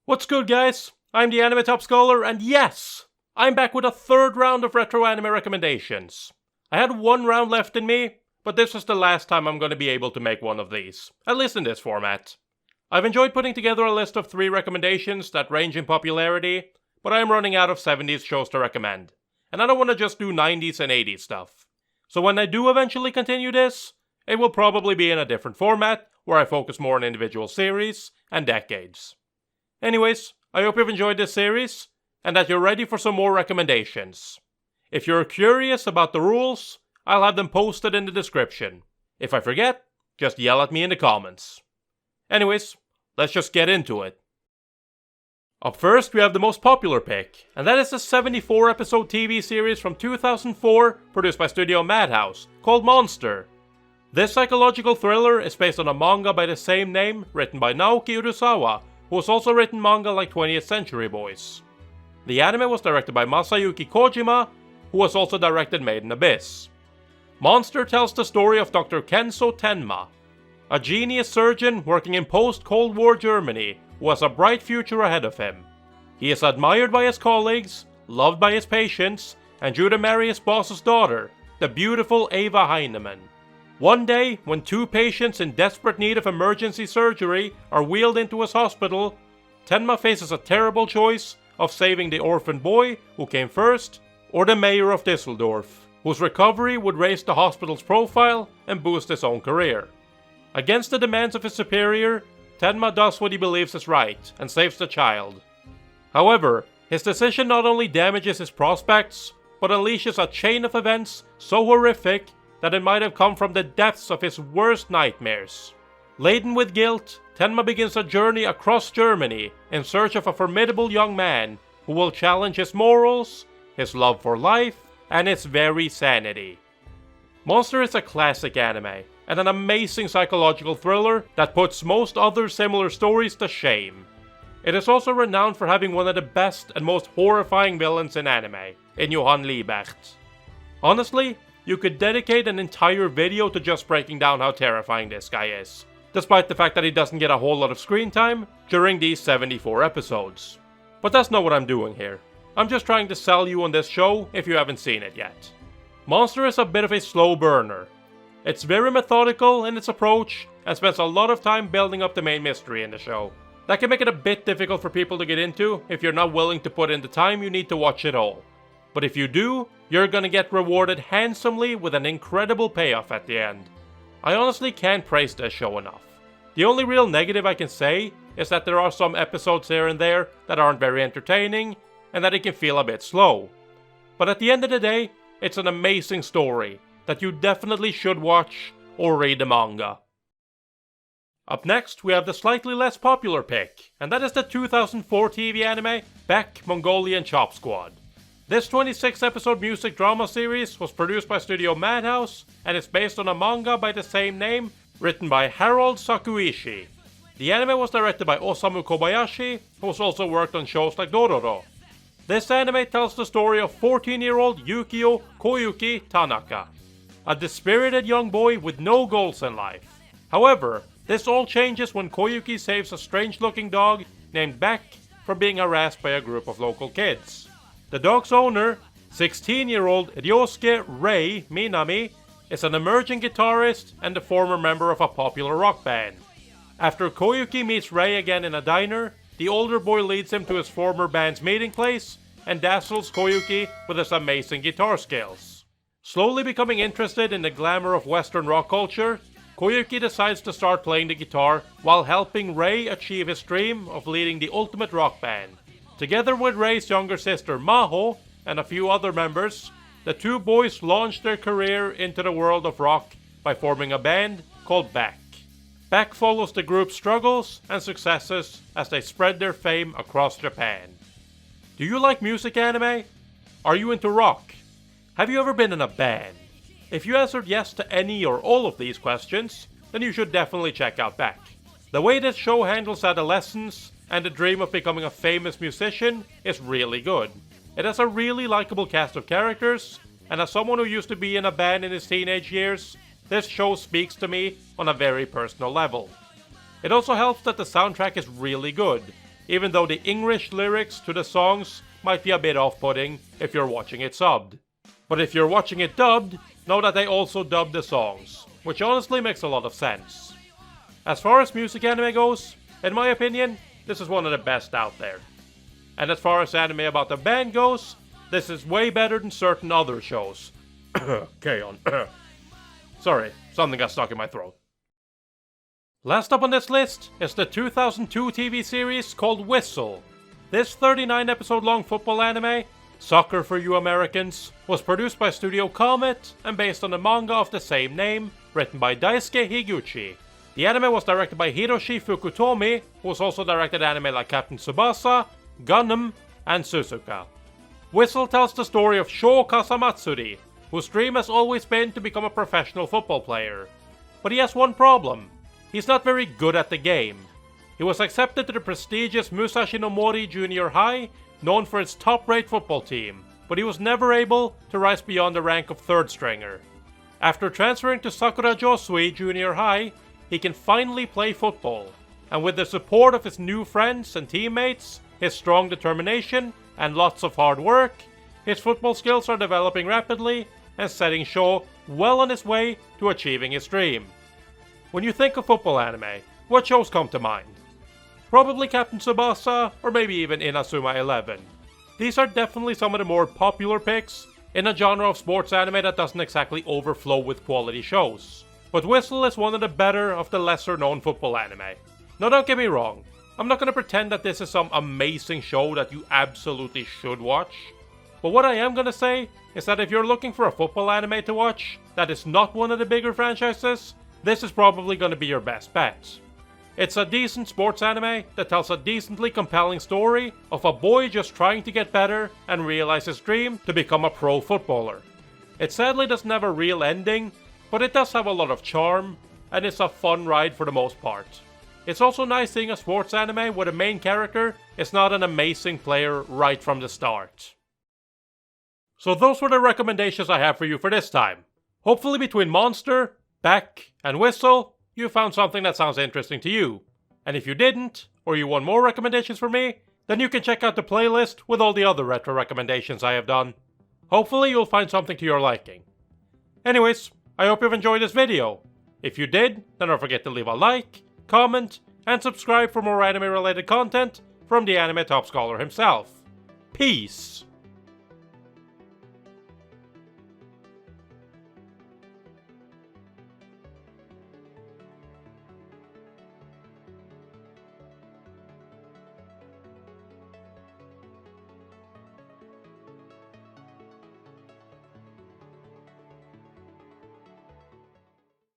What's good, guys? I'm the Anime Top Scholar, and yes, I'm back with a third round of retro anime recommendations. I had one round left in me, but this is the last time I'm going to be able to make one of these, at least in this format. I've enjoyed putting together a list of 3 recommendations that range in popularity, but I am running out of 70s shows to recommend, and I don't want to just do 90s and 80s stuff. So when I do eventually continue this, it will probably be in a different format, where I focus more on individual series and decades. Anyways, I hope you've enjoyed this series, and that you're ready for some more recommendations. If you're curious about the rules, I'll have them posted in the description. If I forget, just yell at me in the comments. Anyways, let's just get into it. Up first, we have the most popular pick, and that is the 74-episode TV series from 2004, produced by Studio Madhouse, called Monster. This psychological thriller is based on a manga by the same name, written by Naoki Urasawa, who has also written manga like 20th Century Boys. The anime was directed by Masayuki Kojima, who has also directed Made in Abyss. Monster tells the story of Dr. Kenzo Tenma, a genius surgeon working in post-Cold War Germany who has a bright future ahead of him. He is admired by his colleagues, loved by his patients, and due to marry his boss's daughter, the beautiful Eva Heinemann. One day, when 2 patients in desperate need of emergency surgery are wheeled into his hospital, Tenma faces a terrible choice of saving the orphan boy who came first, or the mayor of Düsseldorf, whose recovery would raise the hospital's profile and boost his own career. Against the demands of his superior, Tenma does what he believes is right and saves the child. However, his decision not only damages his prospects, but unleashes a chain of events so horrific that it might have come from the depths of his worst nightmares. Laden with guilt, Tenma begins a journey across Germany in search of a formidable young man who will challenge his morals, his love for life, and his very sanity. Monster is a classic anime, and an amazing psychological thriller that puts most other similar stories to shame. It is also renowned for having one of the best and most horrifying villains in anime, in Johann Liebert. Honestly, you could dedicate an entire video to just breaking down how terrifying this guy is, despite the fact that he doesn't get a whole lot of screen time during these 74 episodes. But that's not what I'm doing here. I'm just trying to sell you on this show if you haven't seen it yet. Monster is a bit of a slow burner. It's very methodical in its approach and spends a lot of time building up the main mystery in the show. That can make it a bit difficult for people to get into if you're not willing to put in the time you need to watch it all. But if you do, you're gonna get rewarded handsomely with an incredible payoff at the end. I honestly can't praise this show enough. The only real negative I can say is that there are some episodes here and there that aren't very entertaining, and that it can feel a bit slow. But at the end of the day, it's an amazing story that you definitely should watch or read the manga. Up next, we have the slightly less popular pick, and that is the 2004 TV anime Beck, Mongolian Chop Squad. This 26-episode music drama series was produced by Studio Madhouse and is based on a manga by the same name, written by Harold Sakuishi. The anime was directed by Osamu Kobayashi, who has also worked on shows like Dororo. This anime tells the story of 14-year-old Yukio Koyuki Tanaka, a dispirited young boy with no goals in life. However, this all changes when Koyuki saves a strange-looking dog named Beck from being harassed by a group of local kids. The dog's owner, 16-year-old Ryosuke Rei Minami, is an emerging guitarist and a former member of a popular rock band. After Koyuki meets Rei again in a diner, the older boy leads him to his former band's meeting place and dazzles Koyuki with his amazing guitar skills. Slowly becoming interested in the glamour of Western rock culture, Koyuki decides to start playing the guitar while helping Rei achieve his dream of leading the ultimate rock band. Together with Rei's younger sister Maho and a few other members, the 2 boys launched their career into the world of rock by forming a band called Beck. Beck follows the group's struggles and successes as they spread their fame across Japan. Do you like music anime? Are you into rock? Have you ever been in a band? If you answered yes to any or all of these questions, then you should definitely check out Beck. The way this show handles adolescence and the dream of becoming a famous musician is really good. It has a really likable cast of characters, and as someone who used to be in a band in his teenage years, this show speaks to me on a very personal level. It also helps that the soundtrack is really good, even though the English lyrics to the songs might be a bit off-putting if you're watching it subbed. But if you're watching it dubbed, know that they also dubbed the songs, which honestly makes a lot of sense. As far as music anime goes, in my opinion, this is one of the best out there. And as far as anime about the band goes, this is way better than certain other shows. Okay, on. Sorry, something got stuck in my throat. Last up on this list is the 2002 TV series called Whistle. This 39 episode long football anime, Soccer for You Americans, was produced by Studio Comet and based on the manga of the same name, written by Daisuke Higuchi. The anime was directed by Hiroshi Fukutomi, who has also directed anime like Captain Tsubasa, Gundam, and Suzuka. Whistle tells the story of Sho Kasamatsuri, whose dream has always been to become a professional football player. But he has one problem. He's not very good at the game. He was accepted to the prestigious Musashi no Mori Junior High, known for its top-rate football team, but he was never able to rise beyond the rank of third stringer. After transferring to Sakura Josui Junior High, he can finally play football, and with the support of his new friends and teammates, his strong determination, and lots of hard work, his football skills are developing rapidly and setting Sho well on his way to achieving his dream. When you think of football anime, what shows come to mind? Probably Captain Tsubasa, or maybe even Inazuma 11. These are definitely some of the more popular picks in a genre of sports anime that doesn't exactly overflow with quality shows. But Whistle is one of the better of the lesser known football anime. Now don't get me wrong, I'm not gonna pretend that this is some amazing show that you absolutely should watch. But what I am gonna say is that if you're looking for a football anime to watch that is not one of the bigger franchises, this is probably gonna be your best bet. It's a decent sports anime that tells a decently compelling story of a boy just trying to get better and realize his dream to become a pro footballer. It sadly doesn't have a real ending, but it does have a lot of charm, and it's a fun ride for the most part. It's also nice seeing a sports anime where the main character is not an amazing player right from the start. So those were the recommendations I have for you for this time. Hopefully between Monster, Beck, and Whistle, you found something that sounds interesting to you. And if you didn't, or you want more recommendations from me, then you can check out the playlist with all the other retro recommendations I have done. Hopefully you'll find something to your liking. Anyways, I hope you've enjoyed this video. If you did, then don't forget to leave a like, comment, and subscribe for more anime related content from the Anime Top Scholar himself. Peace!